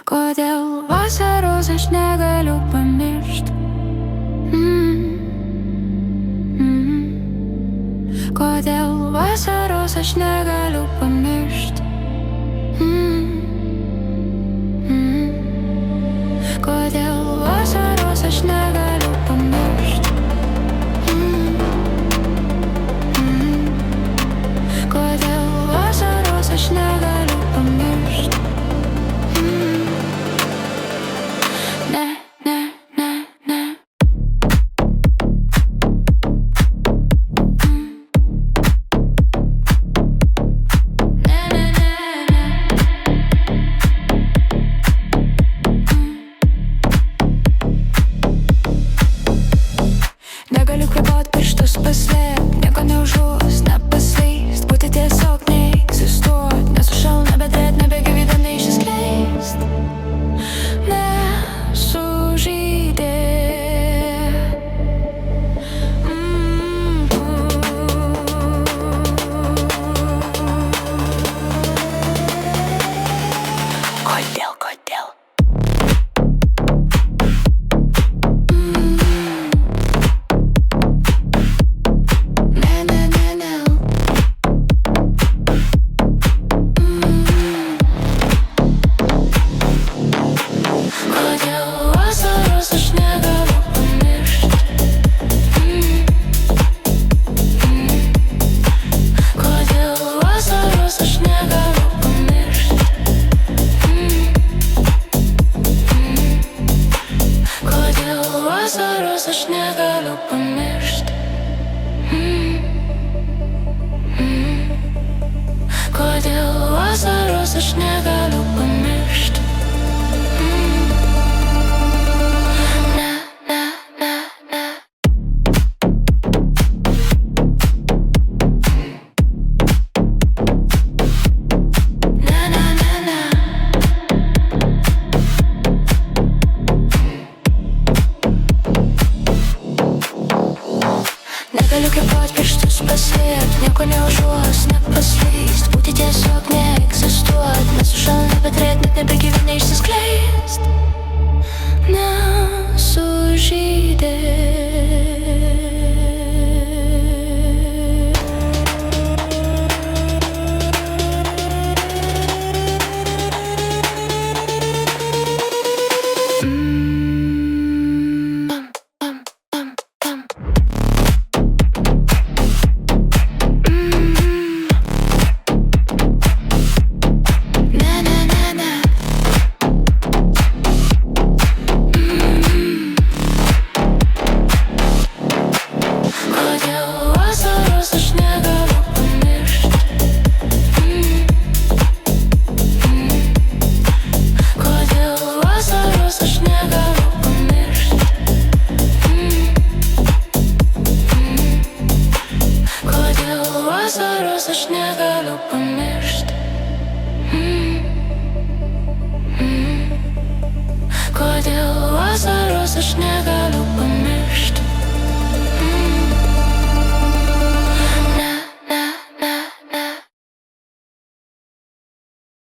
Kodėl vasaros aš negaliu pamiršt? Kodėl vasaros aš negaliu pamiršt? Kodėl vasaros aš negaliu pamiršt? Kodėl vasaros aš negaliu pamiršt? Ne, ne, ne, ne. Ne, ne, ne, ne. Negaliu kvėpuot pirštus paslėpt, nieko neužuost, nepaslyst, būti tiesiog neegzistuot, nesušalt, nebedrėt, nebegyvybė neišsiskleist, nesužydėt. Kodėl? Vasaros aš negaliu pamiršt. Kodėl vasaros aš negaliu pamiršt? Ne, ne, ne, ne. Ne, ne, ne, ne. Negaliu kvėpuot pirštus paslėpt, nieko neužuost, nepaslyst, būti tiesiog neegzistuot, nesušalt, nebedrėt, net nebegyvybė neišsiskleist, nesužydėt. Vasaros aš negaliu pamiršt. Kodėl vasaros aš negaliu pamiršt?